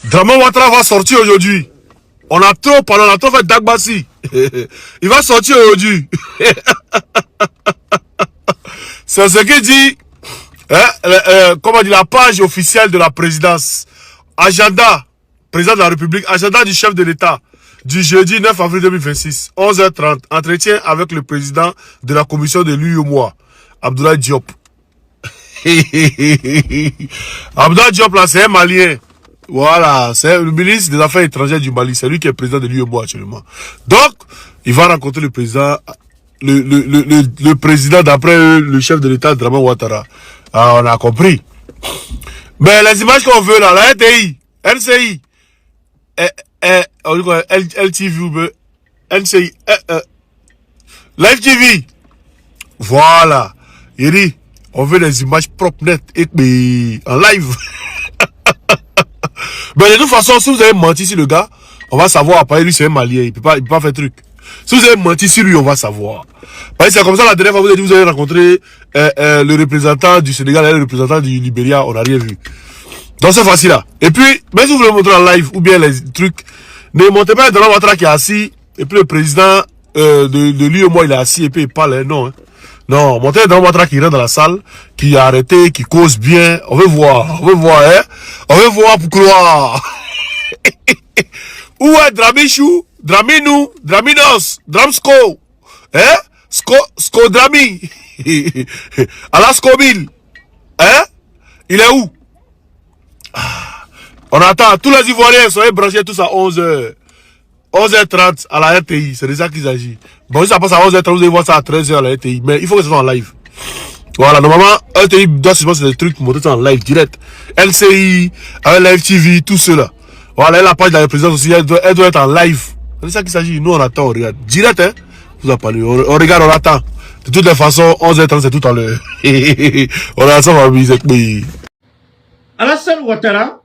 Draman Ouattara va sortir aujourd'hui. On a trop fait Dagbassi. Il va sortir aujourd'hui. C'est ce que dit comment dire, la page officielle de la présidence. Agenda, président de la République, agenda du chef de l'État du jeudi 9 avril 2026, 11h30, entretien avec le président de la commission de l'UEMOA, Abdoulaye Diop. Abdoulaye Diop, là, c'est un Malien. Voilà, c'est le ministre des Affaires étrangères du Mali. C'est lui qui est président de l'UEMOA actuellement. Donc, il va rencontrer le président, le président d'après le chef de l'État, Draman Ouattara. Ah, on a compris. Mais les images qu'on veut là, la RTI, NCI, LTV, NCI, Live TV. Voilà. Il dit, on veut des images propres, nettes, et en live. Mais de toute façon, si vous avez menti sur le gars, on va savoir. Après, lui, c'est un Malien. Il peut pas faire truc. Si vous avez menti sur lui, on va savoir. Parce que c'est comme ça, la dernière fois, vous avez dit, vous avez rencontré le représentant du Sénégal et le représentant du Libéria. On n'a rien vu. Donc, c'est facile là. Et puis, même si vous voulez montrer en live ou bien les trucs, ne montez pas Draman Ouattara qui est assis et puis le président de lui et moi, il est assis et puis il parle. Non. Hein. Non, montez Draman Ouattara qui rentre dans la salle, qui a arrêté, qui cause bien. On veut voir, hein. On veut voir pour croire. Où est Dramichou, Draminou, Draminos, Dramsko, hein? Scodrami, Alascobil, hein? Il est où? On attend, tous les Ivoiriens sont branchés tous à 11h. 11h30 à la RTI, c'est de ça qu'il s'agit. Bon, si ça passe à 11h30, vous allez voir ça à 13h à la RTI, mais il faut que ce soit en live. Voilà, normalement, RTI doit se passer des trucs pour montrer ça en live, direct. LCI, avec Live TV, tout cela. Voilà, la page de la présidence aussi, elle doit être en live. C'est de ça qu'il s'agit. Nous, on attend, on regarde. Direct, hein. Vous avez parlé. On regarde, on attend. De toutes les façons, 11h30, c'est tout à l'heure. On a ça, on va miser. Alassane Ouattara,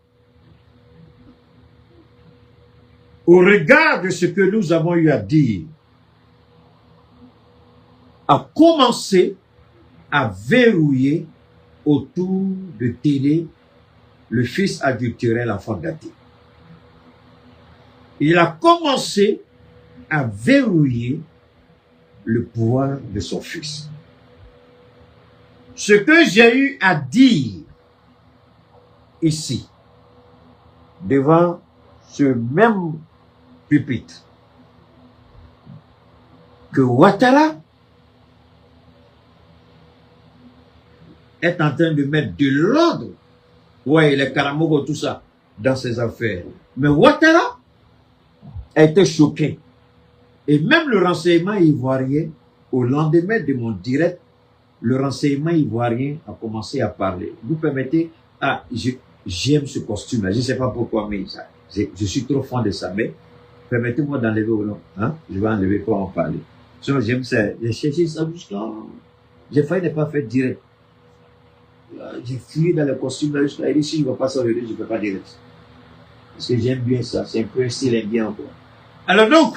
au regard de ce que nous avons eu à dire, a commencé à verrouiller autour de Télé le fils adultérel enfant gâté. Il a commencé à verrouiller le pouvoir de son fils. Ce que j'ai eu à dire ici, devant ce même pupitre, que Ouattara est en train de mettre de l'ordre, ouais, les Karamogo, tout ça, dans ses affaires. Mais Ouattara a été choqué. Et même le renseignement ivoirien, au lendemain de mon direct, le renseignement ivoirien a commencé à parler. Vous permettez, j'aime ce costume-là, je ne sais pas pourquoi, mais ça, je suis trop fan de ça, mais permettez-moi d'enlever ou non, hein? Je vais enlever pour en parler. Sinon, j'aime ça, j'ai cherché ça jusqu'à... J'ai failli ne pas faire direct. J'ai fouillé dans le costume là jusqu'à dire si je ne vois pas ça aujourd'hui, je ne peux pas direct. Parce que j'aime bien ça, c'est un peu un style indien encore. Alors donc,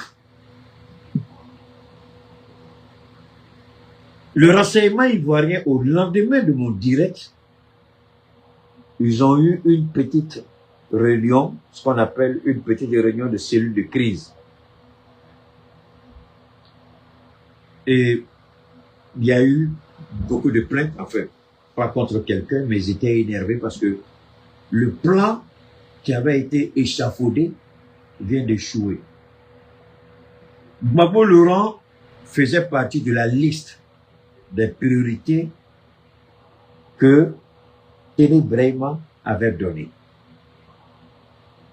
le renseignement ivoirien, au lendemain de mon direct, ils ont eu une petite réunion, ce qu'on appelle une petite réunion de cellule de crise. Et il y a eu beaucoup de plaintes, enfin, pas contre quelqu'un, mais ils étaient énervés parce que le plan qui avait été échafaudé vient d'échouer. Gbagbo Laurent faisait partie de la liste des priorités que Télé Brahima avait donné.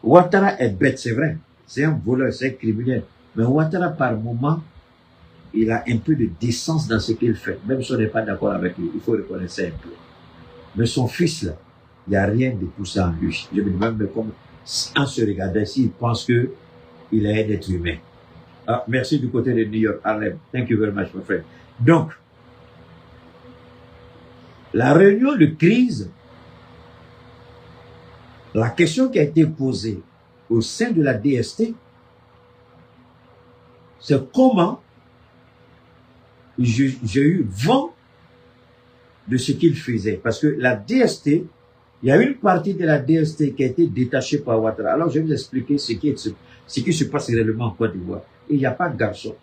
Ouattara est bête, c'est vrai. C'est un voleur, c'est un criminel. Mais Ouattara, par moment, il a un peu de décence dans ce qu'il fait. Même si on n'est pas d'accord avec lui, il faut reconnaître ça un peu. Mais son fils, là, il n'y a rien de tout ça en lui. Je me demande, mais comme, en se regardant ici, il pense que il est un être humain. Ah, merci du côté de New York, Harlem. Thank you very much, my friend. Donc, la réunion de crise, la question qui a été posée au sein de la DST, c'est comment j'ai eu vent de ce qu'il faisait. Parce que la DST Il y a une partie de la DST qui a été détachée par Ouattara. Alors, je vais vous expliquer ce qui se passe réellement en Côte d'Ivoire. Il n'y a pas de garçon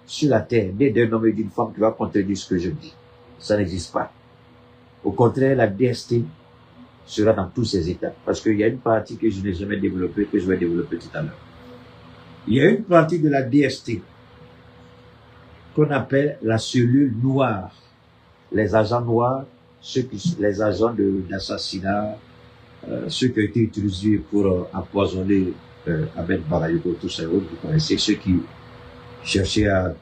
sur la terre, né d'un homme et d'une femme qui va contredire ce que je dis. Ça n'existe pas. Au contraire, la DST sera dans tous ses états. Parce qu'il y a une partie que je n'ai jamais développée, que je vais développer tout à l'heure. Il y a une partie de la DST qu'on appelle la cellule noire. Les agents noirs, les agents d'assassinat, ceux qui ont été utilisés pour empoisonner Ahmed Bakayoko, tous ces autres, vous connaissez, ceux qui cherchaient à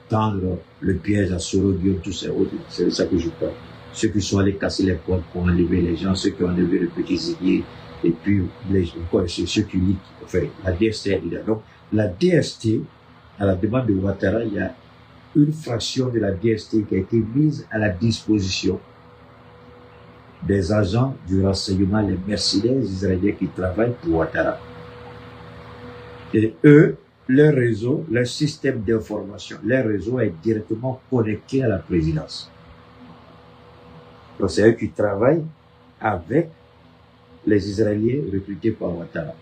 tendre le piège à Soro Guillaume, tous ces autres, c'est de ça que je parle. Ceux qui sont allés casser les portes pour enlever les gens, ceux qui ont enlevé le petit Ziguier, et puis ceux qui lisent, enfin, la DST est là. Donc, la DST, à la demande de Ouattara, il y a une fraction de la DST qui a été mise à la disposition des agents du renseignement, les mercenaires israéliens qui travaillent pour Ouattara. Et eux, leur réseau, leur système d'information, leur réseau est directement connecté à la présidence. Donc c'est eux qui travaillent avec les Israéliens recrutés par Ouattara.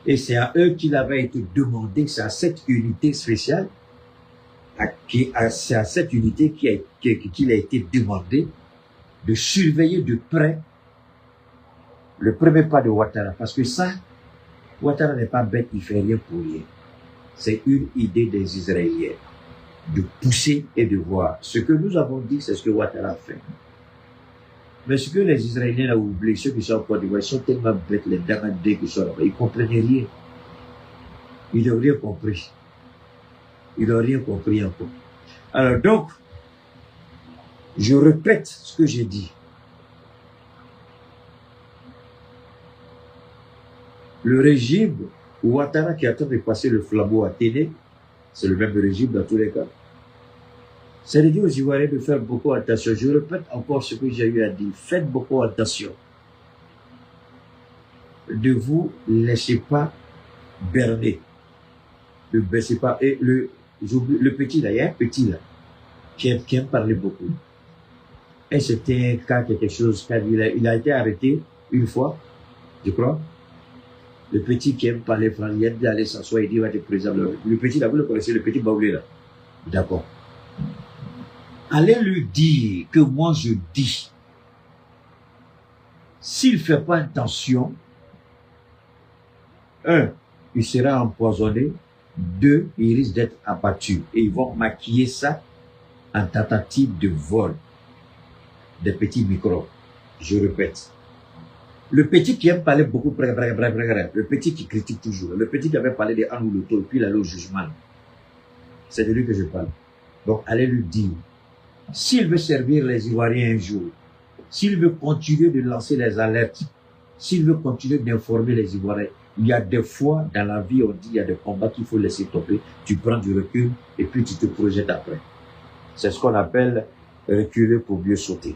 Et c'est à eux qu'il avait été demandé, c'est à cette unité spéciale, c'est à cette unité qu'il a été demandé de surveiller de près le premier pas de Ouattara. Parce que ça, Ouattara n'est pas bête, il fait rien pour rien. C'est une idée des Israéliens de pousser et de voir. Ce que nous avons dit, c'est ce que Ouattara fait. Mais ce que les Israéliens ont oublié, ceux qui sont en Côte d'Ivoire, ils sont tellement bêtes, les Damandés qui sont là-bas, ils ne comprennent rien. Ils n'ont rien compris. Ils n'ont rien compris encore. Alors donc, je répète ce que j'ai dit. Le régime Ouattara qui attend de passer le flambeau à Téné, c'est le même régime dans tous les cas. C'est de dire aux Ivoiriens de faire beaucoup attention. Je répète encore ce que j'ai eu à dire. Faites beaucoup attention. Ne vous laissez pas berner. Ne baissez pas. Et le petit là, il y a un petit là, qui aime parler beaucoup. Et c'était un cas quelque chose, il a été arrêté une fois, je crois. Le petit qui aime parler français, il aime d'aller s'asseoir et dire, va te présenter. Le petit là, vous le connaissez, le petit baoulé là. D'accord. Allez lui dire que moi je dis, s'il ne fait pas attention, 1, il sera empoisonné, 2, il risque d'être abattu. Et ils vont maquiller ça en tentative de vol des petits microbes. Je répète. Le petit qui aime parler beaucoup, le petit qui critique toujours, le petit qui avait parlé de Anou Loto et puis il allait au jugement. C'est de lui que je parle. Donc allez lui dire, s'il veut servir les Ivoiriens un jour, s'il veut continuer de lancer les alertes, s'il veut continuer d'informer les Ivoiriens, il y a des fois dans la vie, on dit, il y a des combats qu'il faut laisser tomber, tu prends du recul et puis tu te projettes après. C'est ce qu'on appelle reculer pour mieux sauter.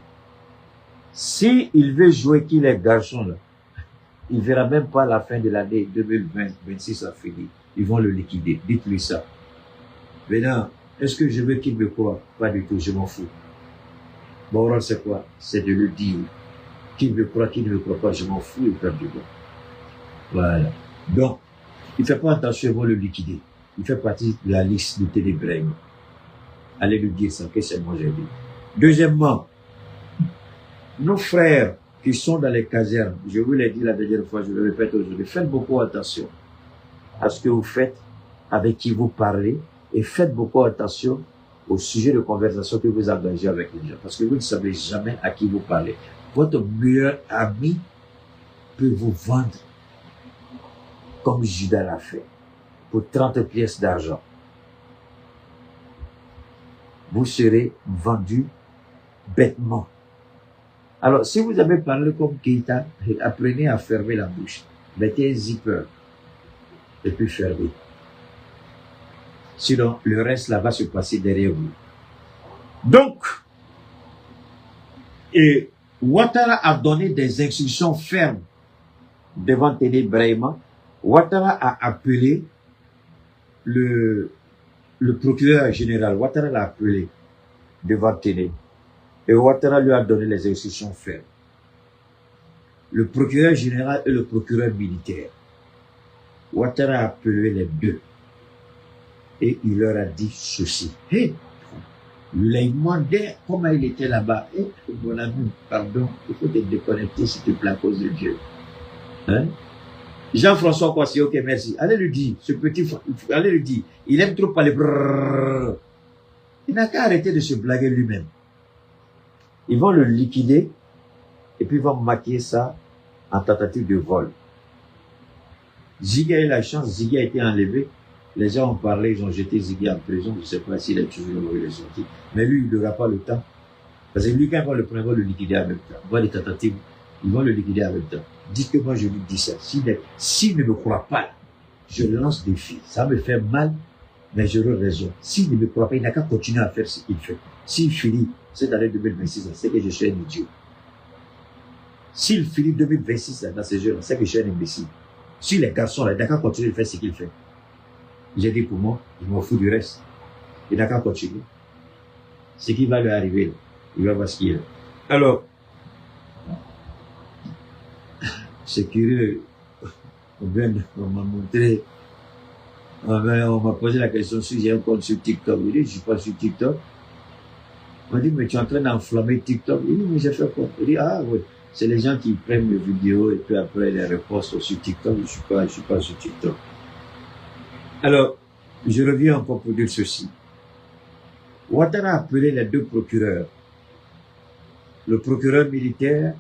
Si il veut jouer qu'il est garçon là, il verra même pas la fin de l'année 2020-26 à finir. Ils vont le liquider. Dites-lui ça. Maintenant, est-ce que je veux qu'il me croie? Pas du tout, je m'en fous. Mon rôle c'est quoi? C'est de le dire. Qu'il me croit, qu'il ne me croit pas, je m'en fous, il perd du bon. Voilà. Donc, il ne fait pas attention, ils vont le liquider. Il fait partie de la liste de ténébrèmes. Allez lui dire ça, que c'est moi j'ai dit. Deuxièmement, nos frères qui sont dans les casernes, je vous l'ai dit la dernière fois, je le répète aujourd'hui, faites beaucoup attention à ce que vous faites, avec qui vous parlez, et faites beaucoup attention au sujet de conversation que vous engagez avec les gens, parce que vous ne savez jamais à qui vous parlez. Votre meilleur ami peut vous vendre comme Judas l'a fait, pour 30 pièces d'argent. Vous serez vendu bêtement. Alors, si vous avez parlé comme Keïta, apprenez à fermer la bouche. Mettez un zipper et puis fermez. Sinon, le reste là va se passer derrière vous. Donc, et Ouattara a donné des instructions fermes devant Téné Brahima. Ouattara a appelé le procureur général. Ouattara l'a appelé devant Téné. Et Ouattara lui a donné les instructions fermes. le procureur général et le procureur militaire. Ouattara a appelé les deux et il leur a dit ceci. Hey, il a demandé comment il était là-bas. Hey, mon ami, pardon, il faut te déconnecter s'il te plaît à cause de Dieu. Hein? Jean-François Kwasi, ok, merci. Allez lui dire, ce petit, allez lui dire, il aime trop parler. Brrr. Il n'a qu'à arrêter de se blaguer lui-même. Ils vont le liquider et puis ils vont maquiller ça en tentative de vol. Ziggy a eu la chance, Ziggy a été enlevé. Les gens ont parlé, ils ont jeté Ziggy en prison. Je ne sais pas s'il est toujours là où il est sorti. Mais lui, il n'aura pas le temps. Parce que lui, quand il va le prendre, il va le liquider en même temps. Il va les tentatives, ils vont le liquider en même temps. Dites que moi, je lui dis ça. S'il ne me croit pas, je le lance des défi. Ça me fait mal, mais j'aurai raison. S'il ne me croit pas, il n'a qu'à continuer à faire ce qu'il fait. S'il finit cette année 2026, c'est que je suis un idiot. S'il finit 2026 dans ces jeux-là, c'est que je suis un imbécile. Si les garçons, là, il n'a qu'à continuer de faire ce qu'il fait. J'ai dit pour moi, je m'en fous du reste. Il n'a qu'à continuer. Ce qui va lui arriver, là, il va voir ce qu'il est. Alors, c'est curieux. On m'a montré, on m'a posé la question si j'ai un compte sur TikTok. Il dit, je ne suis pas sur TikTok. On m'a dit, mais tu es en train d'enflammer TikTok. Il dit, mais j'ai fait quoi? Il dit, ah oui, c'est les gens qui prennent mes vidéos et puis après les repostent sur TikTok. Je ne suis pas sur TikTok. Alors, je reviens encore pour dire ceci. Ouattara a appelé les deux procureurs, le procureur militaire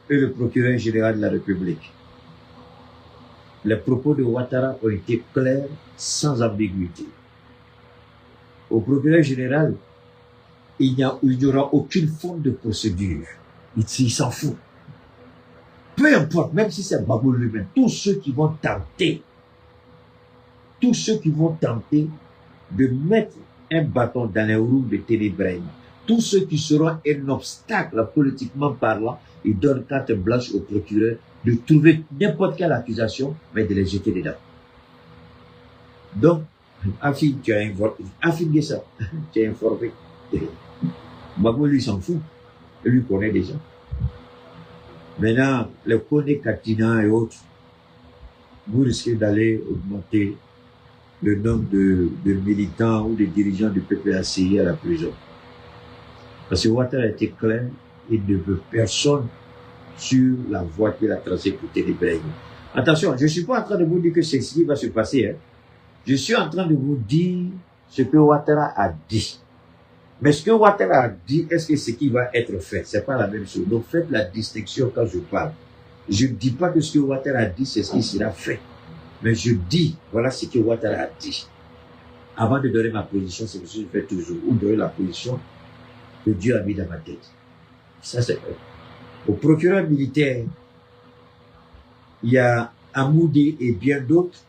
et le procureur général de la République. Les propos de Ouattara ont été clairs, sans ambiguïté. Au procureur général, il n'y aura aucune forme de procédure. Il s'en fout. Peu importe, même si c'est Babou lui-même, tous ceux qui vont tenter de mettre un bâton dans les roues de Ténébrène, tous ceux qui seront un obstacle politiquement parlant, ils donnent carte blanche au procureur de trouver n'importe quelle accusation, mais de les jeter dedans. Donc, Afin, tu as informé ça. Tu as informé. Babou, lui, s'en fout. Lui connaît déjà. Maintenant, les Kone Katina et autres, vous risquez d'aller augmenter le nombre de militants ou de dirigeants du PPACI à la prison. Parce que Ouattara a été clair, il ne veut personne sur la voie qu'il a tracée pour Ténébrène. Attention, je ne suis pas en train de vous dire que c'est ce qui va se passer. Hein. Je suis en train de vous dire ce que Ouattara a dit. Mais ce que Ouattara a dit, est-ce que ce qui va être fait? Ce n'est pas la même chose. Donc faites la distinction quand je parle. Je ne dis pas que ce que Ouattara a dit, c'est ce qui sera fait. Mais je dis, voilà ce que Ouattara a dit. Avant de donner ma position, c'est ce que je fais toujours. Ou donner la position que Dieu a mis dans ma tête. Ça, c'est vrai. Au procureur militaire, il y a Amoudi et bien d'autres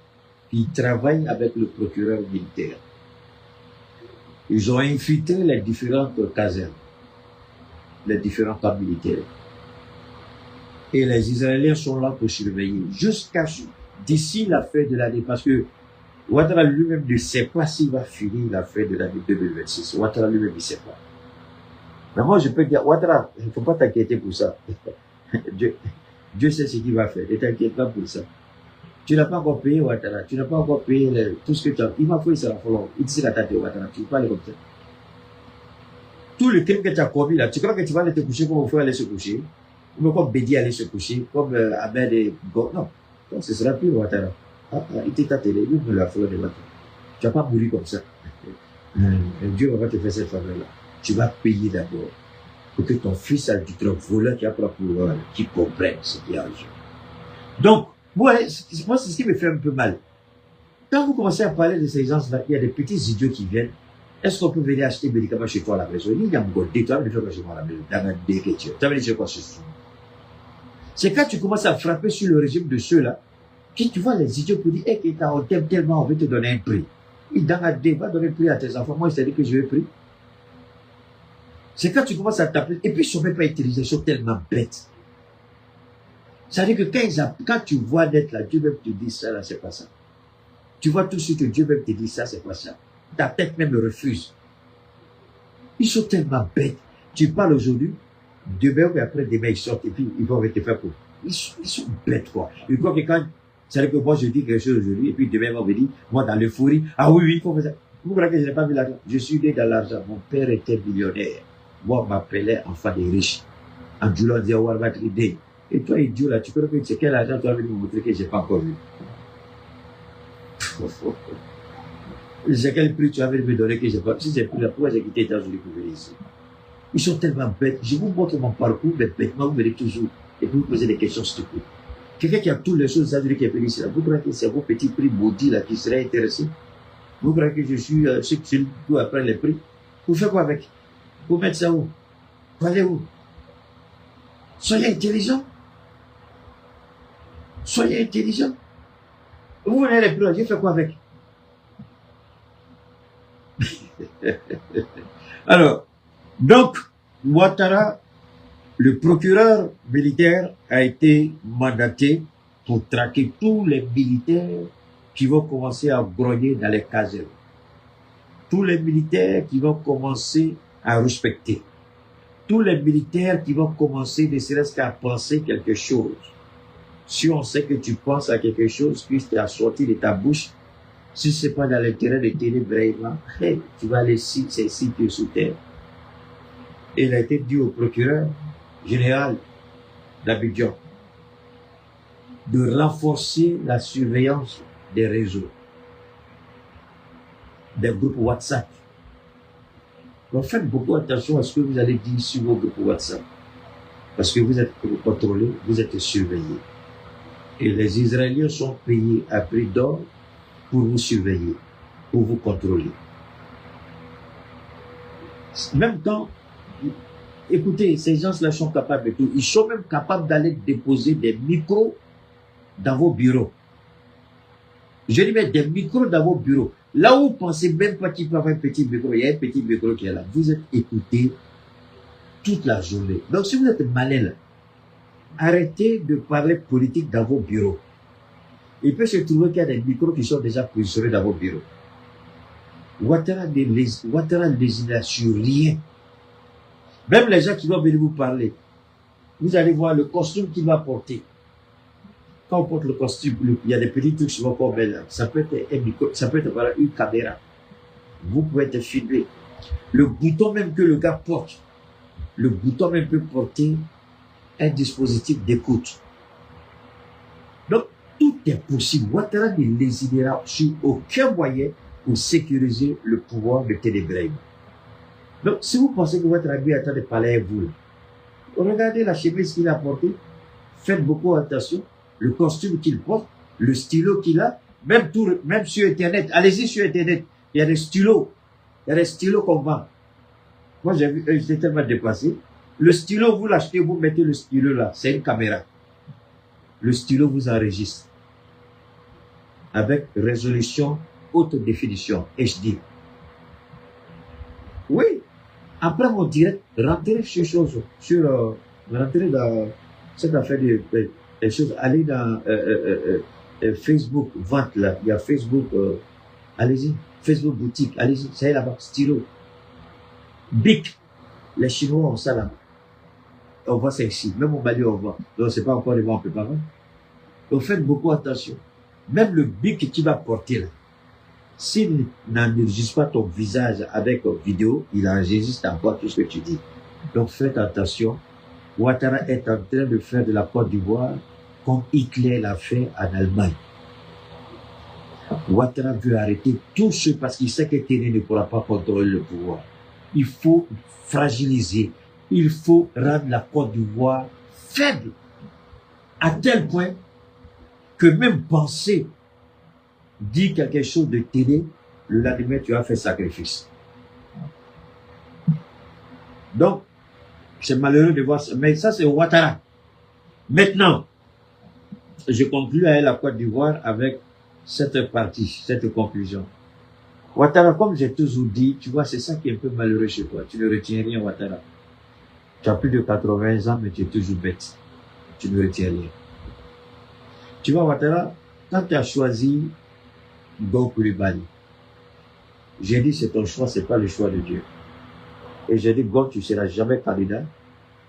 qui travaillent avec le procureur militaire. Ils ont infiltré les différentes casernes, les différents camps militaires. Et les Israéliens sont là pour surveiller jusqu'à d'ici la fin de l'année. Parce que Ouattara lui-même ne sait pas s'il va finir la fin de l'année 2026. Ouattara lui-même ne sait pas. Mais moi, je peux dire, Ouattara, il ne faut pas t'inquiéter pour ça. Dieu sait ce qu'il va faire. Ne t'inquiète pas pour ça. Tu n'as pas encore payé Ouattara. Tu n'as pas encore payé tout ce que tu as. Il m'a fait ça la fois. Il dit la tête de Ouattara. Tu ne peux pas aller comme ça. Tout le crime que tu as commis là, tu crois que tu vas aller te coucher comme il faut aller se coucher? Ou comme Bédi aller se coucher, comme Ahmed et Go. Non. Donc ce sera plus Ouattara. Il était ta télé. Il me l'a fait de Ouattara. Tu ne vas pas mourir comme ça. Dieu va te faire cette faveur-là. Tu vas payer d'abord pour que ton fils a du truc voleur qui a pour qui comprenne ce qui est en jeu. Donc, moi, c'est ce qui me fait un peu mal. Quand vous commencez à parler de ces gens-là, il y a des petits idiots qui viennent. Est-ce qu'on peut venir acheter des médicaments chez toi à la maison? Il y a un godé, tu vas venir faire chez moi à la maison. Dans un déquêtier. Tu vas venir chez quoi ce soir? C'est quand tu commences à frapper sur le régime de ceux-là, que tu vois les idiots pour dire, on t'aime tellement, on veut te donner un prix. Il dans un débat, donner un prix à tes enfants. Moi, il s'est dit que je veux prix. C'est quand tu commences à t'appeler, et puis ils ne sont même pas utilisés, ils sont tellement bêtes. Ça veut dire que quand tu vois d'être là, Dieu même te dit ça, là, c'est pas ça. Tu vois tout de suite que Dieu même te dit ça, c'est pas ça. Ta tête même refuse. Ils sont tellement bêtes. Tu parles aujourd'hui, demain ou après demain, ils sortent et puis ils vont te faire pour. Ils sont bêtes, quoi. Ils croient que quand, c'est-à-dire que moi, je dis quelque chose aujourd'hui, et puis demain, on me dit, moi, dans l'euphorie, ah oui, oui, il faut faire ça. Vous croyez que je n'ai pas vu l'argent? Je suis né dans l'argent. Mon père était millionnaire. Moi, on m'appelait enfant des riches. En Djoula, on disait, oh, va l'idée. Et toi, idiot, là, tu crois que c'est quel argent tu as venu me montrer que je n'ai pas encore vu? C'est quel prix tu as venu me donner que je n'ai pas vu? Si c'est plus là, pourquoi j'ai quitté les États-Unis pour venir ici? Ils sont tellement bêtes. Je vous montre mon parcours, mais bêtement, vous me dites toujours, et vous posez des questions stupides. Quelqu'un qui a toutes les choses, ça veut dire qu'il est venu ici, là. Vous croyez que c'est vos petits prix maudits, là, qui seraient intéressés? Vous croyez que je suis ceux qui doivent prendre les prix? Vous faites quoi avec? Vous mettez ça où? Vous allez où? Soyez intelligent. Soyez intelligent. Vous venez les prix, je fais quoi avec? Alors, donc, Ouattara, le procureur militaire, a été mandaté pour traquer tous les militaires qui vont commencer à grogner dans les casernes. Tous les militaires qui vont commencer à respecter. Tous les militaires qui vont commencer ne serait-ce qu'à penser quelque chose. Si on sait que tu penses à quelque chose, puis tu as sorti de ta bouche, si ce n'est pas dans l'intérêt de ténébrement, tu vas aller c'est 6 pieds sous terre. Et il a été dit au procureur général d'Abidjan de renforcer la surveillance des réseaux, des groupes WhatsApp. Donc faites beaucoup attention à ce que vous allez dire sur vos groupes WhatsApp. Parce que vous êtes contrôlés, vous êtes surveillés. Et les Israéliens sont payés à prix d'or pour vous surveiller, pour vous contrôler. Même quand, écoutez, ces gens-là sont capables de tout. Ils sont même capables d'aller déposer des micros dans vos bureaux. Je dis, mais des micros dans vos bureaux. Là où vous pensez même pas qu'il peut y avoir un petit micro, il y a un petit micro qui est là. Vous êtes écouté toute la journée. Donc, si vous êtes malin là, arrêtez de parler politique dans vos bureaux. Il peut se trouver qu'il y a des micros qui sont déjà positionnés dans vos bureaux. Ouattara ne les sur rien. Même les gens qui vont venir vous parler, vous allez voir le costume qu'il va porter. Quand on porte le costume, il y a des petits trucs qui vont comme là. Ça peut être un micro, ça peut être voilà, une caméra. Vous pouvez être filmé. Le bouton même que le gars porte, le bouton même peut porter un dispositif d'écoute. Donc, tout est possible. Ouattara ne lésinera sur aucun moyen pour sécuriser le pouvoir de Ténébrème. Donc, si vous pensez que Ouattara est en train de parler avec vous, regardez la chemise qu'il a portée, faites beaucoup attention, le costume qu'il porte, le stylo qu'il a, même sur Internet, allez-y sur Internet, il y a des stylos, qu'on vend. Moi, j'ai vu, j'étais tellement dépassé. Le stylo, vous l'achetez, vous mettez le stylo là, c'est une caméra. Le stylo vous enregistre avec résolution haute définition, HD. Oui, après mon direct, rentrez rentrez dans cette affaire des choses, allez dans Facebook, vente là, il y a Facebook, allez-y, Facebook boutique, allez-y, ça y est là-bas, stylo. Bic, les Chinois ont ça là-bas. On voit ça ici, même au Mali on voit. Donc c'est pas encore des bons préparés. Donc faites beaucoup attention. Même le bic que tu vas porter là, s'il n'enregistre pas ton visage avec vidéo, il enregistre encore tout ce que tu dis. Donc faites attention. Ouattara est en train de faire de la Côte d'Ivoire comme Hitler l'a fait en Allemagne. Ouattara veut arrêter tout ce parce qu'il sait que Téné ne pourra pas contrôler le pouvoir. Il faut fragiliser. Il faut rendre la Côte d'Ivoire faible. À tel point que même penser dire quelque chose de Téné, le lendemain tu as fait sacrifice. Donc, c'est malheureux de voir ça. Mais ça, c'est Ouattara. Maintenant, je conclue avec la Côte d'Ivoire avec cette partie, cette conclusion. Ouattara, comme j'ai toujours dit, tu vois, c'est ça qui est un peu malheureux chez toi. Tu ne retiens rien, Ouattara. Tu as plus de 80 ans, mais tu es toujours bête. Tu ne retiens rien. Tu vois, Ouattara, quand tu as choisi Gong Coulibaly, j'ai dit c'est ton choix, c'est pas le choix de Dieu. Et j'ai dit, Gong, tu ne seras jamais candidat.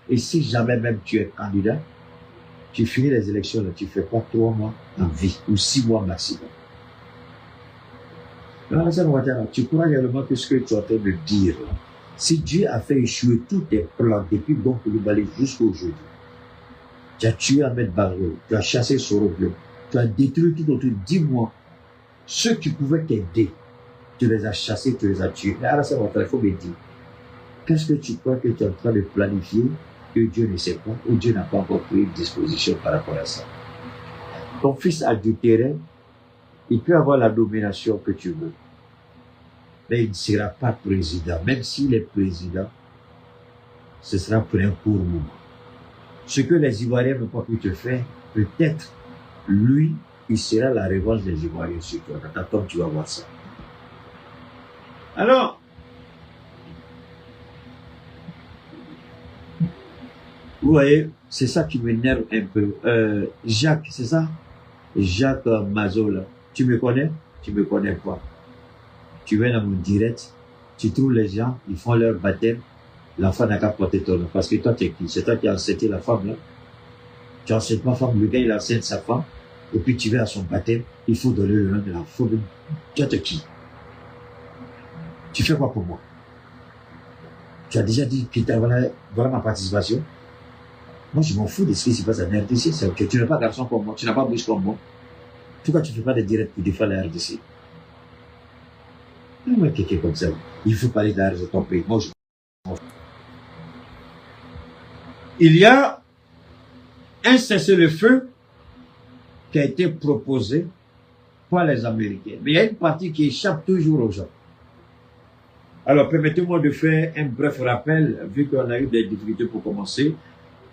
Et si jamais même tu es candidat, Tu finis les élections, là, tu fais pas 3 mois en vie, ou 6 mois maximum. Alors, tu crois réellement que ce que tu es en train de dire, là, si Dieu a fait échouer tous tes plans depuis donc le balai jusqu'à aujourd'hui, tu as tué Ahmed Barrow, tu as chassé Sorobio, tu as détruit tout autour, dis-moi, ceux qui pouvaient t'aider, tu les as chassés, tu les as tués. Mais alors, il faut me dire, qu'est-ce que tu crois que tu es en train de planifier que Dieu ne sait pas, ou Dieu n'a pas encore pris disposition par rapport à ça? Ton fils adultéré, il peut avoir la domination que tu veux, mais il ne sera pas président. Même s'il est président, ce sera pour un court moment. Ce que les Ivoiriens n'ont pas pu te faire, peut-être, lui, il sera la revanche des Ivoiriens sur toi. Dans ta tombe, tu vas voir ça. Alors, vous voyez, c'est ça qui m'énerve un peu. Jacques, c'est ça? Jacques Mazola. Tu me connais? Tu me connais pas. Tu viens dans mon direct, tu trouves les gens, ils font leur baptême, l'enfant n'a qu'à porter ton nom. Parce que toi, t'es qui? C'est toi qui as enceinté la femme, là. Tu enceintes ma femme, le gars, il enceinte sa femme, et puis tu vas à son baptême, il faut donner le nom de la femme. Toi, t'es qui? Tu fais quoi pour moi? Tu as déjà dit que voilà ma participation. Moi, je m'en fous de ce qui se passe à la RDC. C'est que tu n'es pas garçon comme moi, tu n'as pas bouche comme moi. Pourquoi tu ne fais pas de direct pour défendre la RDC? Moi, quelqu'un comme ça, il faut parler de l'argent de ton pays. Moi, je m'en fous. Il y a un cessez-le-feu qui a été proposé par les Américains. Mais il y a une partie qui échappe toujours aux gens. Alors, permettez-moi de faire un bref rappel, vu qu'on a eu des difficultés pour commencer.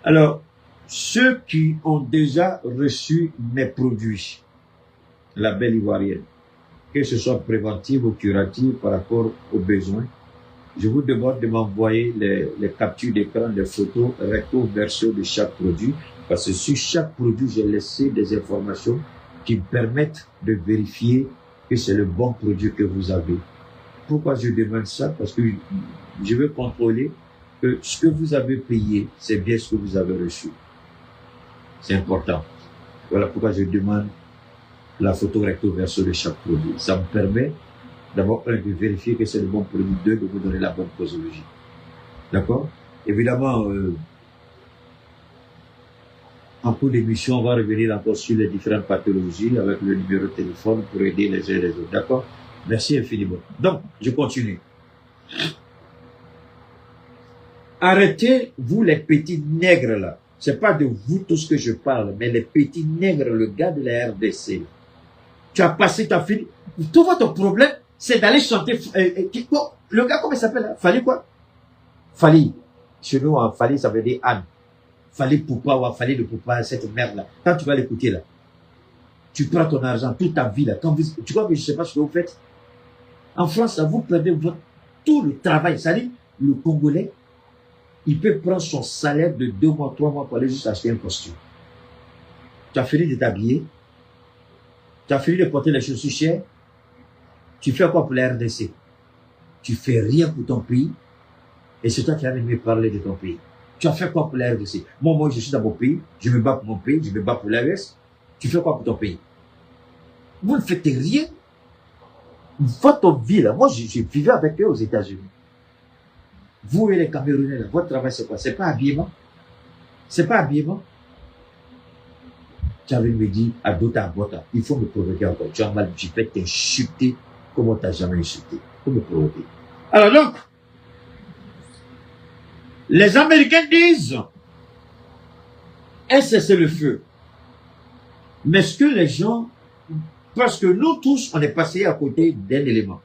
Alors, ceux qui ont déjà reçu mes produits, la belle ivoirienne, que ce soit préventive ou curative par rapport aux besoins, je vous demande de m'envoyer les captures d'écran, les photos, recto verso de chaque produit, parce que sur chaque produit, j'ai laissé des informations qui me permettent de vérifier que c'est le bon produit que vous avez. Pourquoi je demande ça? Parce que je veux contrôler que ce que vous avez payé, c'est bien ce que vous avez reçu. C'est important. Voilà pourquoi je demande la photo recto verso de chaque produit. Ça me permet d'abord, un, de vérifier que c'est le bon produit, deux, de vous donner la bonne posologie. D'accord? Évidemment, en cours d'émission, on va revenir encore sur les différentes pathologies avec le numéro de téléphone pour aider les uns et les autres. D'accord? Merci infiniment. Donc, je continue. Arrêtez, vous les petits nègres là. C'est pas de vous tous que je parle, mais les petits nègres, le gars de la RDC. Tu as passé ta fille. Tout votre problème, c'est d'aller chanter. Le gars, comment il s'appelle? Fali quoi? Fali. Chez nous, Fali, ça veut dire Anne. Fali Poupa ou Fali de Poupa, cette merde-là. Quand tu vas l'écouter là, tu prends ton argent, toute ta vie là. Tu crois que je ne sais pas ce que vous faites? En France, là, vous prenez tout le travail. Ça dit, le Congolais, il peut prendre son salaire de 2 mois, 3 mois pour aller juste acheter un costume. Tu as fini de t'habiller. Tu as fini de porter les chaussures chères. Tu fais quoi pour la RDC? Tu fais rien pour ton pays. Et c'est toi qui as aimé parler de ton pays. Tu as fait quoi pour la RDC? Moi, je suis dans mon pays. Je me bats pour mon pays. Je me bats pour l'AES. Tu fais quoi pour ton pays? Vous ne faites rien. Votre vie, là, moi, je vivais avec eux aux États-Unis. Vous et les Camerounais, là, votre travail, c'est quoi? C'est pas habillement? C'est pas habillement? Tu avais me dit, à d'autres, à boîte, il faut me provoquer encore. Tu as mal, tu peux t'insulter comme tu n'as jamais insulté. Il faut me provoquer. Alors donc, les Américains disent, un cessez-le-feu. Mais ce que les gens, parce que nous tous, on est passé à côté d'un élément.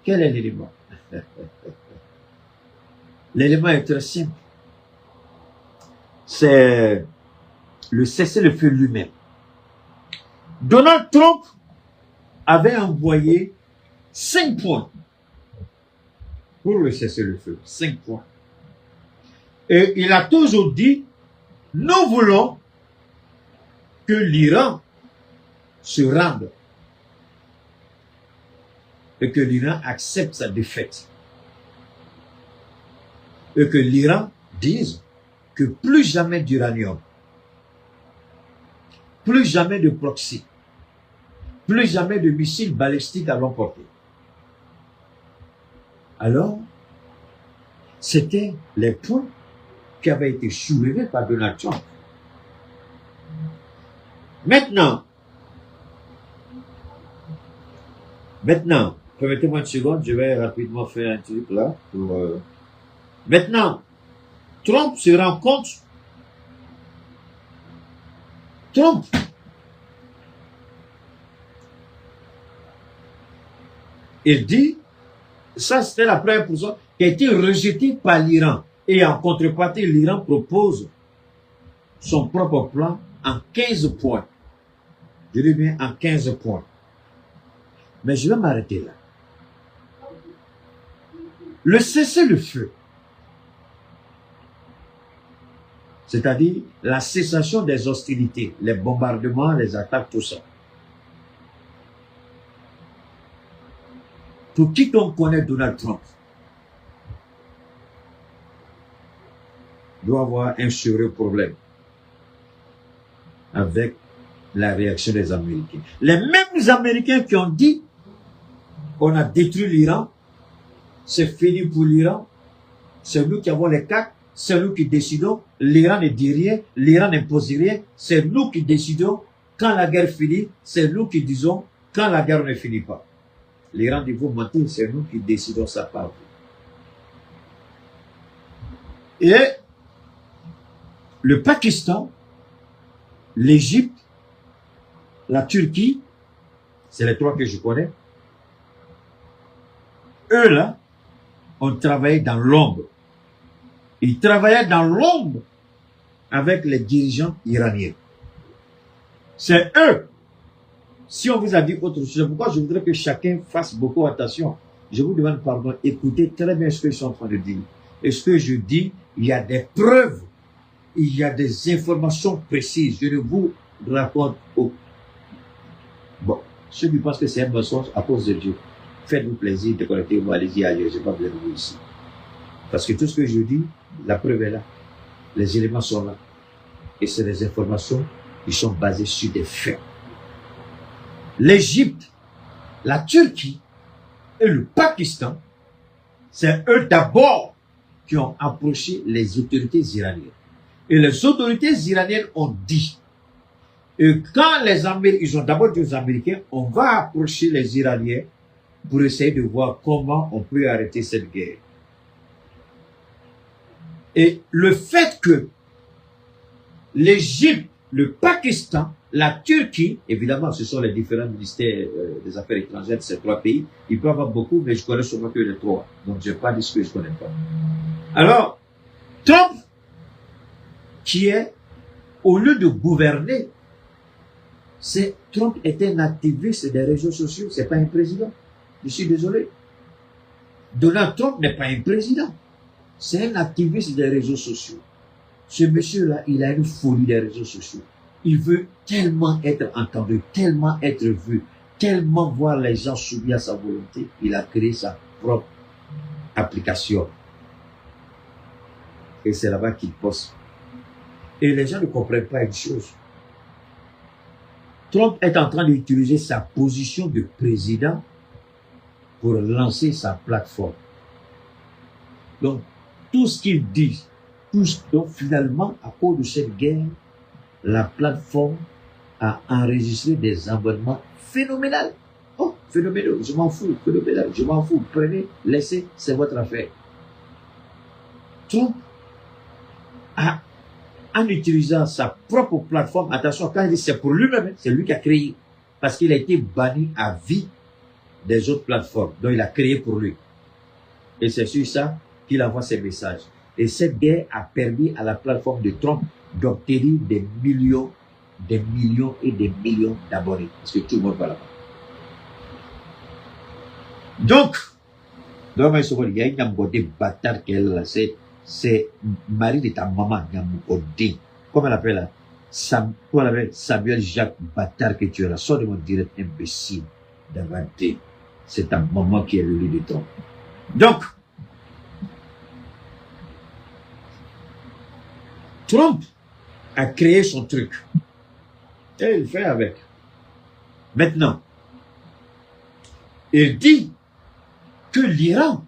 Quel est l'élément? L'élément est très simple. C'est le cessez-le-feu lui-même. Donald Trump avait envoyé 5 points pour le cessez-le-feu. 5 points. Et il a toujours dit, nous voulons que l'Iran se rende et que l'Iran accepte sa défaite. Et que l'Iran dise que plus jamais d'uranium plus jamais de proxy, plus jamais de missiles balistiques à longue portée. Alors, c'était les points qui avaient été soulevés par Donald Trump. Maintenant, permettez-moi une seconde, je vais rapidement faire un truc là. Maintenant, Trump se rend compte. Trump il dit, ça c'était la première position qui a été rejetée par l'Iran. Et en contrepartie, l'Iran propose son propre plan en 15 points. Je dis bien en 15 points. Mais je vais m'arrêter là. Le cessez-le-feu, c'est-à-dire la cessation des hostilités, les bombardements, les attaques, tout ça. Pour quiconque connaît Donald Trump, doit avoir un sérieux problème avec la réaction des Américains. Les mêmes Américains qui ont dit on a détruit l'Iran, c'est fini pour l'Iran, c'est nous qui avons les cartes, c'est nous qui décidons, l'Iran ne dit rien, l'Iran n'impose rien, c'est nous qui décidons, quand la guerre finit, c'est nous qui disons, quand la guerre ne finit pas. L'Iran dit vous mentez, c'est nous qui décidons ça par vous. Et le Pakistan, l'Égypte, la Turquie, c'est les trois que je connais, eux là, ont travaillé dans l'ombre. Ils travaillaient dans l'ombre avec les dirigeants iraniens. C'est eux. Si on vous a dit autre chose, pourquoi je voudrais que chacun fasse beaucoup attention. Je vous demande pardon, écoutez très bien ce que je suis en train de dire. Et ce que je dis, il y a des preuves, il y a des informations précises. Je ne vous raconte aucun. Bon, ceux qui pensent que c'est un mensonge, à cause de Dieu, faites-vous plaisir de connecter-vous, allez-y ailleurs, je n'ai pas besoin de vous ici. Parce que tout ce que je dis, la preuve est là. Les éléments sont là. Et c'est des informations qui sont basées sur des faits. L'Égypte, la Turquie et le Pakistan, c'est eux d'abord qui ont approché les autorités iraniennes. Et les autorités iraniennes ont dit, et quand les Américains, ils ont d'abord dit aux Américains, on va approcher les Iraniens pour essayer de voir comment on peut arrêter cette guerre. Et le fait que l'Égypte, le Pakistan, la Turquie, évidemment, ce sont les différents ministères des Affaires étrangères de ces trois pays. Il peut y avoir beaucoup, mais je connais seulement que les trois. Donc, je ne vais pas dire ce que je ne connais pas. Alors, Trump, qui est, au lieu de gouverner, Trump est un activiste des réseaux sociaux, c'est pas un président. Je suis désolé. Donald Trump n'est pas un président. C'est un activiste des réseaux sociaux. Ce monsieur-là, il a une folie des réseaux sociaux. Il veut tellement être entendu, tellement être vu, tellement voir les gens soumis à sa volonté. Il a créé sa propre application. Et c'est là-bas qu'il poste. Et les gens ne comprennent pas une chose. Trump est en train d'utiliser sa position de président pour lancer sa plateforme. Donc, tout ce qu'il dit, donc finalement, à cause de cette guerre, la plateforme a enregistré des abonnements phénoménaux. Oh, phénoménaux, je m'en fous, phénoménal, je m'en fous. Prenez, laissez, c'est votre affaire. Trump a, en utilisant sa propre plateforme, attention, quand il dit c'est pour lui-même, c'est lui qui a créé, parce qu'il a été banni à vie des autres plateformes, donc il a créé pour lui. Et c'est sur ça qu'il envoie ses messages. Et cette guerre a permis à la plateforme de Trump d'obtenir des millions et des millions d'abonnés. Parce que tout le monde va là-bas. Donc, il y a une bâtard qu'elle a, c'est mari de ta maman, comment elle appelle là? Samuel Jacques Bâtard que tu es là. Sors de mon direct imbécile d'inventer. C'est ta maman qui est le lit de Trump. Donc, Trump a créé son truc. Et il fait avec. Maintenant, il dit que l'Iran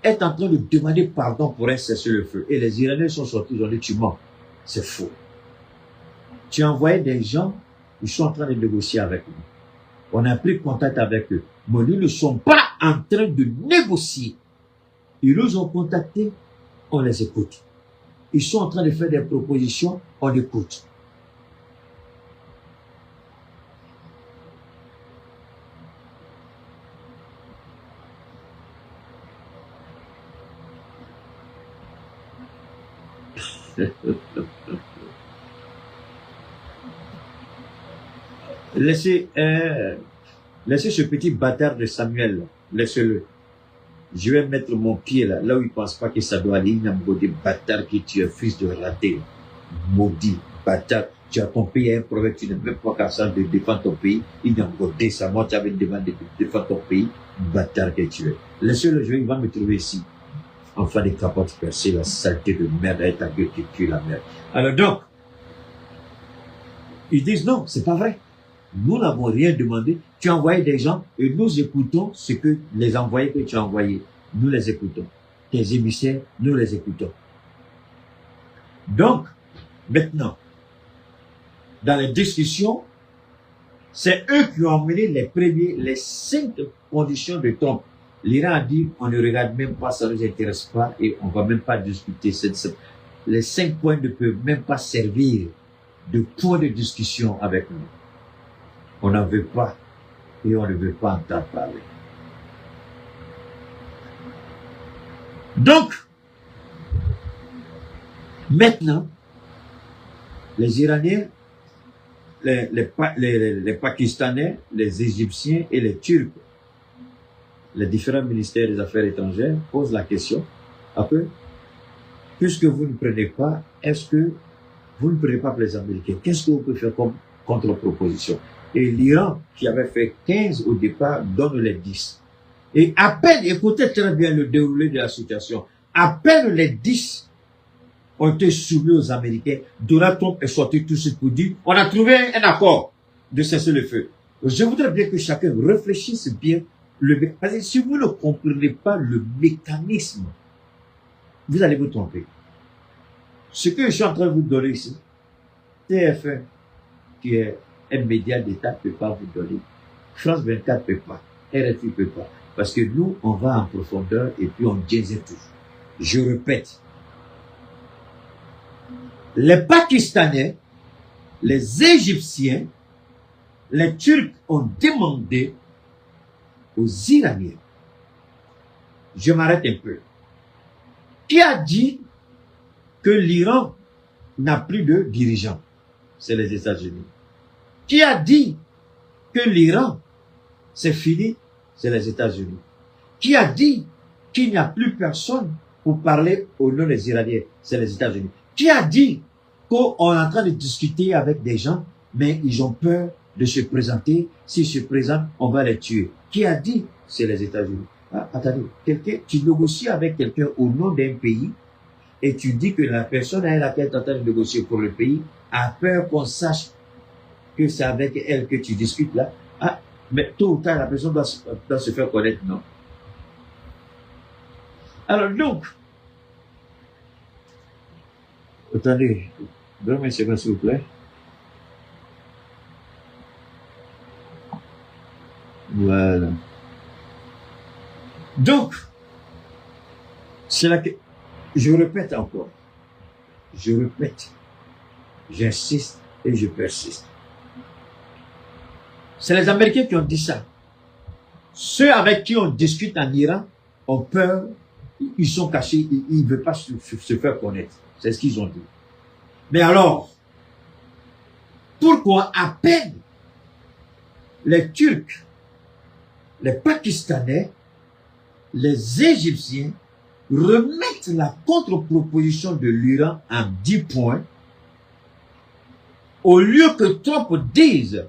est en train de demander pardon pour un cessez-le-feu. Et les Iraniens sont sortis, ils ont dit, tu mens. C'est faux. Tu as envoyé des gens, ils sont en train de négocier avec nous. On a pris contact avec eux. Mais nous ne sommes pas en train de négocier. Ils nous ont contactés, on les écoute. Ils sont en train de faire des propositions, on écoute. Laissez ce petit bâtard de Samuel, laissez-le. Je vais mettre mon pied là où il ne pense pas que ça doit aller. Il y a un des bâtard qui tu es fils de raté. Maudit bâtard. Tu as ton pays à un proverbe, tu n'es même pas capable de défendre ton pays. Il y a un godé, ça. Moi, tu avais demandé de défendre ton pays. Bâtard que tu es. Laissez-le, il va me trouver ici. Enfin, des capotes percées, la saleté de merde avec ta gueule qui tue la merde. Alors donc, ils disent non, c'est pas vrai. Nous n'avons rien demandé. Tu as envoyé des gens et nous écoutons ce que les envoyés que tu as envoyés. Nous les écoutons. Tes émissaires, nous les écoutons. Donc, maintenant, dans les discussions, c'est eux qui ont amené les 5 conditions de Trump. L'Iran a dit, on ne regarde même pas, ça ne nous intéresse pas et on ne va même pas discuter. Les 5 points ne peuvent même pas servir de point de discussion avec nous. On n'en veut pas et on ne veut pas entendre parler. Donc, maintenant, les Iraniens, les Pakistanais, les Égyptiens et les Turcs, les différents ministères des Affaires étrangères posent la question, après, puisque vous ne prenez pas, est-ce que vous ne prenez pas pour les Américains? Qu'est-ce que vous pouvez faire comme contre-proposition? Et l'Iran, qui avait fait 15 au départ, donne les 10. Et à peine, écoutez très bien le déroulé de la situation, à peine les 10 ont été soumis aux Américains, Donald Trump est sorti tout de suite pour dire, on a trouvé un accord de cesser le feu. Je voudrais bien que chacun réfléchisse bien. Parce que si vous ne comprenez pas le mécanisme, vous allez vous tromper. Ce que je suis en train de vous donner ici, TF1, qui est un média d'État, ne peut pas vous donner. France 24 ne peut pas. RFI ne peut pas. Parce que nous, on va en profondeur et puis on disait tout. Je répète. Les Pakistanais, les Égyptiens, les Turcs ont demandé aux Iraniens. Je m'arrête un peu. Qui a dit que l'Iran n'a plus de dirigeants? C'est les États-Unis. Qui a dit que l'Iran, c'est fini? C'est les États-Unis. Qui a dit qu'il n'y a plus personne pour parler au nom des Iraniens? C'est les États-Unis. Qui a dit qu'on est en train de discuter avec des gens, mais ils ont peur de se présenter? S'ils se présentent, on va les tuer. Qui a dit? C'est les États-Unis. Ah, attendez, tu négocies avec quelqu'un au nom d'un pays et tu dis que la personne avec laquelle tu es en train de négocier pour le pays a peur qu'on sache que c'est avec elle que tu discutes là. Ah, mais tôt ou tard, la personne doit se faire connaître, non? Alors donc, attendez, donnez-moi une seconde s'il vous plaît. Voilà. Donc, c'est là que je répète encore. Je répète. J'insiste et je persiste. C'est les Américains qui ont dit ça. Ceux avec qui on discute en Iran ont peur, ils sont cachés, ils ne veulent pas se faire connaître. C'est ce qu'ils ont dit. Mais alors, pourquoi à peine les Turcs, les Pakistanais, les Égyptiens remettent la contre-proposition de l'Iran en 10 points, au lieu que Trump dise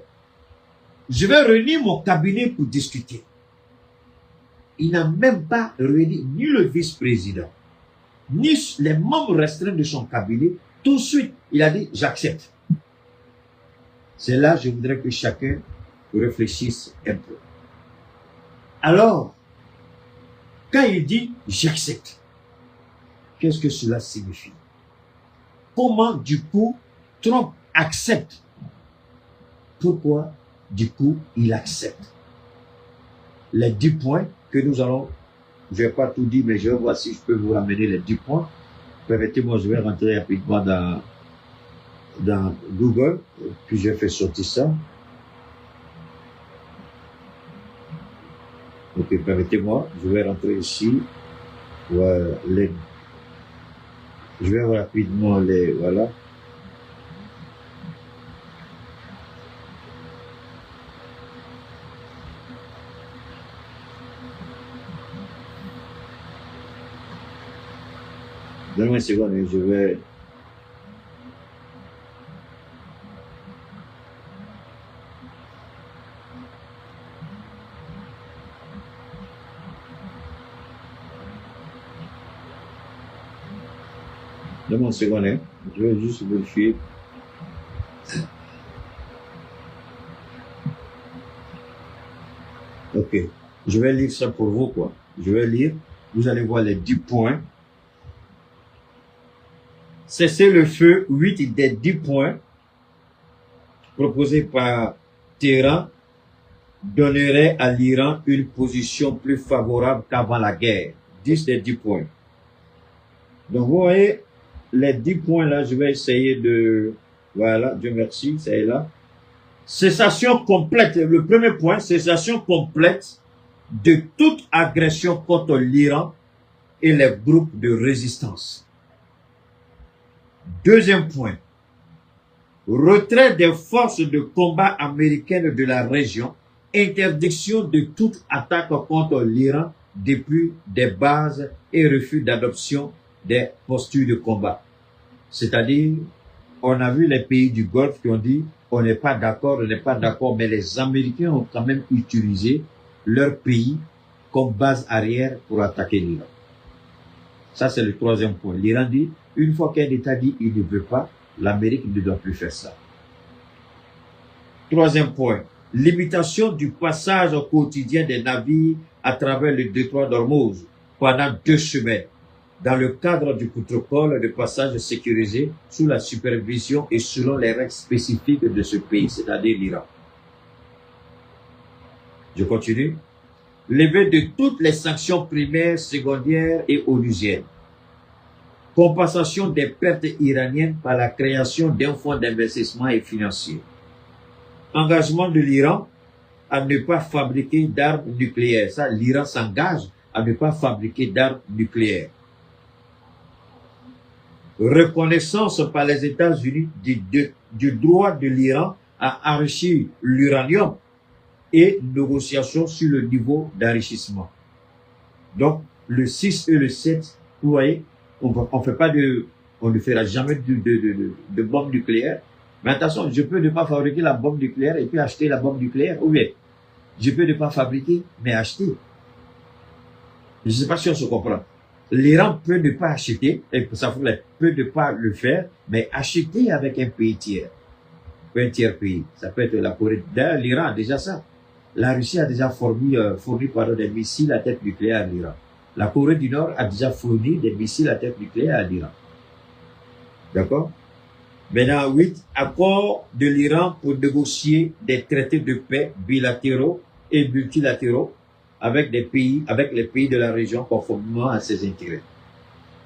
« Je vais réunir mon cabinet pour discuter ». Il n'a même pas réuni ni le vice-président, ni les membres restreints de son cabinet. Tout de suite, il a dit « J'accepte ». C'est là je voudrais que chacun réfléchisse un peu. Alors, quand il dit « j'accepte », qu'est-ce que cela signifie? Comment, du coup, Trump accepte? Pourquoi, du coup, il accepte? Les 10 points que nous allons, je ne vais pas tout dire, mais je vais voir si je peux vous ramener les 10 points. Permettez-moi, je vais rentrer rapidement dans Google, puis je fais sortir ça. Ok, permettez-moi, je vais rentrer ici. Voilà, je vais rapidement les, voilà. Donne-moi une seconde, je vais... Donne-moi une seconde, hein. Je vais juste vérifier. Ok, je vais lire ça pour vous, quoi. Je vais lire, vous allez voir les 10 points. Cesser le feu, 8 des 10 points proposés par Téhéran donnerait à l'Iran une position plus favorable qu'avant la guerre. 10 des 10 points. Donc vous voyez, les 10 points là, je vais essayer de... Voilà, Dieu merci, ça est là. Cessation complète, le premier point, cessation complète de toute agression contre l'Iran et les groupes de résistance. Deuxième point, retrait des forces de combat américaines de la région, interdiction de toute attaque contre l'Iran depuis des bases et refus d'adoption des postures de combat. C'est-à-dire, on a vu les pays du Golfe qui ont dit on n'est pas d'accord, mais les Américains ont quand même utilisé leur pays comme base arrière pour attaquer l'Iran. Ça, c'est le troisième point. L'Iran dit, une fois qu'un État dit il ne veut pas, l'Amérique ne doit plus faire ça. Troisième point, limitation du passage au quotidien des navires à travers le détroit d'Ormuz pendant 2 semaines, dans le cadre du protocole de passage sécurisé sous la supervision et selon les règles spécifiques de ce pays, c'est-à-dire l'Iran. Je continue. Lever de toutes les sanctions primaires, secondaires et onusiennes. Compensation des pertes iraniennes par la création d'un fonds d'investissement et financier. Engagement de l'Iran à ne pas fabriquer d'armes nucléaires. Ça, l'Iran s'engage à ne pas fabriquer d'armes nucléaires. Reconnaissance par les États-Unis du droit de l'Iran à enrichir l'uranium et négociation sur le niveau d'enrichissement. Donc, le 6 et le 7, vous voyez, on ne fera jamais de bombe nucléaire. Mais attention, je peux ne pas fabriquer la bombe nucléaire et puis acheter la bombe nucléaire, ou bien, je peux ne pas fabriquer, mais acheter. Je ne sais pas si on se comprend. L'Iran peut ne pas acheter, et ça peut ne pas le faire, mais acheter avec un pays tiers. Un tiers pays. Ça peut être la Corée. D'ailleurs, l'Iran a déjà ça. La Russie a déjà fourni des missiles à tête nucléaire à l'Iran. La Corée du Nord a déjà fourni des missiles à tête nucléaire à l'Iran. D'accord? Maintenant, 8, accord de l'Iran pour négocier des traités de paix bilatéraux et multilatéraux avec les pays de la région conformément à ses intérêts.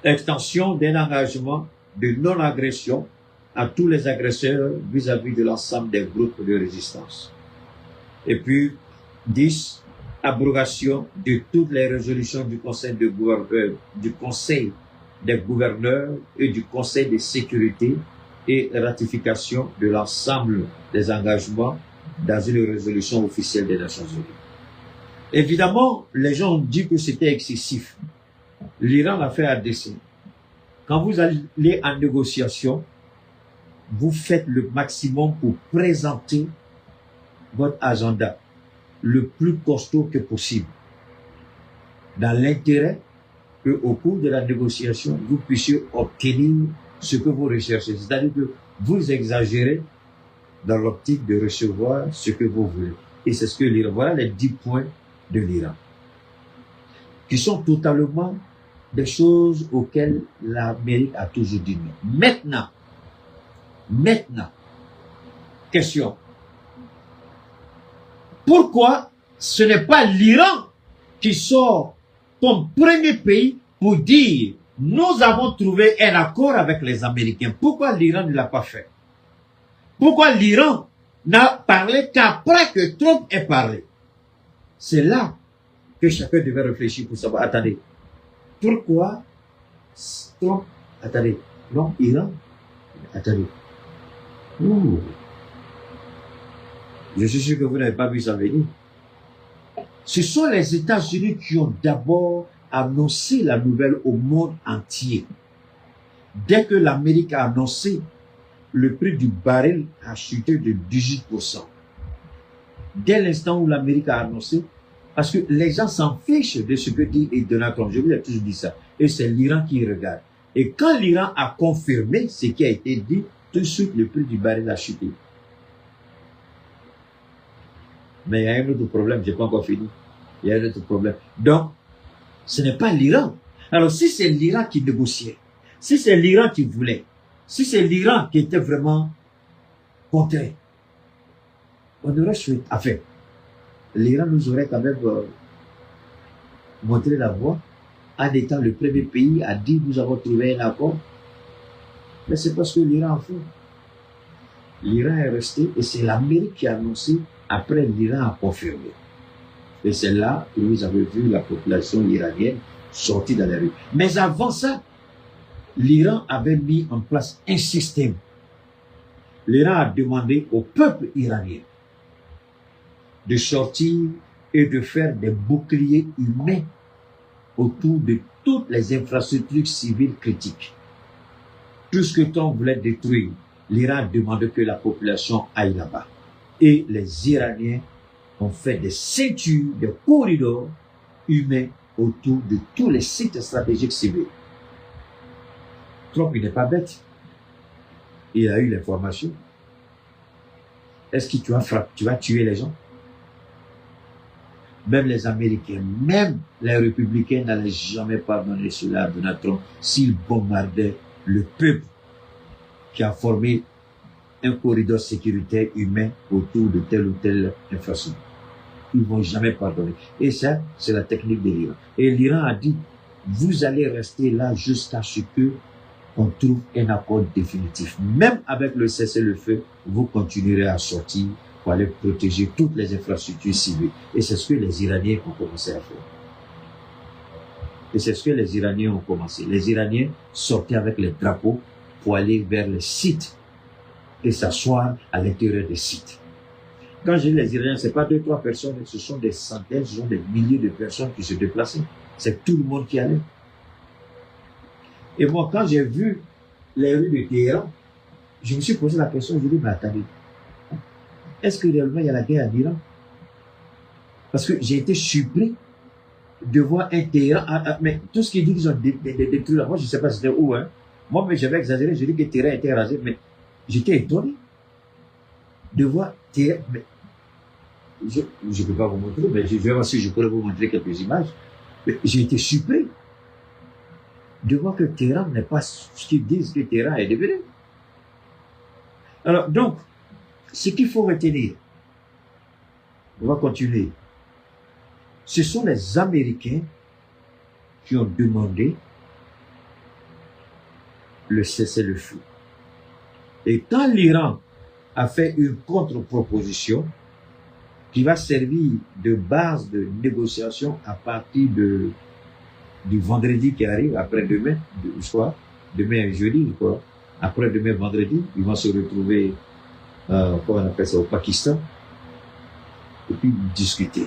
Extension d'un engagement de non-agression à tous les agresseurs vis-à-vis de l'ensemble des groupes de résistance. Et puis, 10, abrogation de toutes les résolutions du Conseil des gouverneurs et du Conseil de sécurité et ratification de l'ensemble des engagements dans une résolution officielle des Nations Unies. Évidemment, les gens ont dit que c'était excessif. L'Iran l'a fait à dessein. Quand vous allez en négociation, vous faites le maximum pour présenter votre agenda le plus costaud que possible, dans l'intérêt que au cours de la négociation, vous puissiez obtenir ce que vous recherchez. C'est-à-dire que vous exagérez dans l'optique de recevoir ce que vous voulez. Et c'est ce que l'Iran, voilà les 10 points de l'Iran, qui sont totalement des choses auxquelles l'Amérique a toujours dit non. Maintenant, question. Pourquoi ce n'est pas l'Iran qui sort comme premier pays pour dire nous avons trouvé un accord avec les Américains? Pourquoi l'Iran ne l'a pas fait? Pourquoi l'Iran n'a parlé qu'après que Trump ait parlé? C'est là que chacun devait réfléchir pour savoir, attendez, pourquoi Trump, attendez, non, Iran, attendez. Ouh. Je suis sûr que vous n'avez pas vu ça venir. Ce sont les États-Unis qui ont d'abord annoncé la nouvelle au monde entier. Dès que l'Amérique a annoncé, le prix du baril a chuté de 18%. Dès l'instant où l'Amérique a annoncé, parce que les gens s'en fichent de ce que dit Donald Trump. Je vous ai toujours dit ça. Et c'est l'Iran qui regarde. Et quand l'Iran a confirmé ce qui a été dit, tout de suite le prix du baril a chuté. Mais il y a un autre problème, je n'ai pas encore fini. Il y a un autre problème. Donc, ce n'est pas l'Iran. Alors, si c'est l'Iran qui négociait, si c'est l'Iran qui voulait, si c'est l'Iran qui était vraiment contraint, on aurait souhaité, enfin, l'Iran nous aurait quand même montré la voie en étant le premier pays à dire nous avons trouvé un accord. Mais c'est parce que l'Iran en fait. L'Iran est resté et c'est l'Amérique qui a annoncé, après l'Iran a confirmé. Et c'est là que vous avez vu la population iranienne sortir dans les rues. Mais avant ça, l'Iran avait mis en place un système. L'Iran a demandé au peuple iranien de sortir et de faire des boucliers humains autour de toutes les infrastructures civiles critiques. Tout ce que Trump voulait détruire, l'Iran a demandé que la population aille là-bas. Et les Iraniens ont fait des ceintures, des corridors humains autour de tous les sites stratégiques civils. Trump, il n'est pas bête. Il a eu l'information. Est-ce que tu vas tuer les gens? Même les Américains, même les Républicains n'allaient jamais pardonner cela à Donald Trump s'il bombardait le peuple qui a formé un corridor sécuritaire humain autour de telle ou telle infrastructure. Ils ne vont jamais pardonner. Et ça, c'est la technique de l'Iran. Et l'Iran a dit, vous allez rester là jusqu'à ce que on trouve un accord définitif. Même avec le cessez-le-feu, vous continuerez à sortir pour aller protéger toutes les infrastructures civiles. Et c'est ce que les Iraniens ont commencé à faire. Et c'est ce que les Iraniens ont commencé. Les Iraniens sortaient avec les drapeaux pour aller vers les sites et s'asseoir à l'intérieur des sites. Quand je dis les Iraniens, ce n'est pas 2-3 personnes, ce sont des centaines, ce sont des milliers de personnes qui se déplaçaient. C'est tout le monde qui allait. Et moi, quand j'ai vu les rues de Téhéran, je me suis posé la question, je me suis dit, mais attendez, est-ce que réellement il y a la guerre en Iran? Parce que j'ai été surpris de voir un Téhéran, mais tout ce qu'ils disent qu'ils ont détruit là, moi je ne sais pas c'était où, hein. Moi, mais j'avais exagéré, je dis que Téhéran était rasé, mais j'étais étonné de voir Téhéran. Mais je ne peux pas vous montrer, mais je vais voir si je pourrais vous montrer quelques images. J'ai été surpris de voir que Téhéran n'est pas ce qu'ils disent que Téhéran est devenu. Alors, donc, ce qu'il faut retenir, on va continuer. Ce sont les Américains qui ont demandé le cessez-le-feu. Et quand l'Iran a fait une contre-proposition qui va servir de base de négociation à partir du vendredi qui arrive, après-demain, soit demain jeudi, quoi. Après-demain vendredi, ils vont se retrouver, comment on appelle ça, au Pakistan, et puis discuter.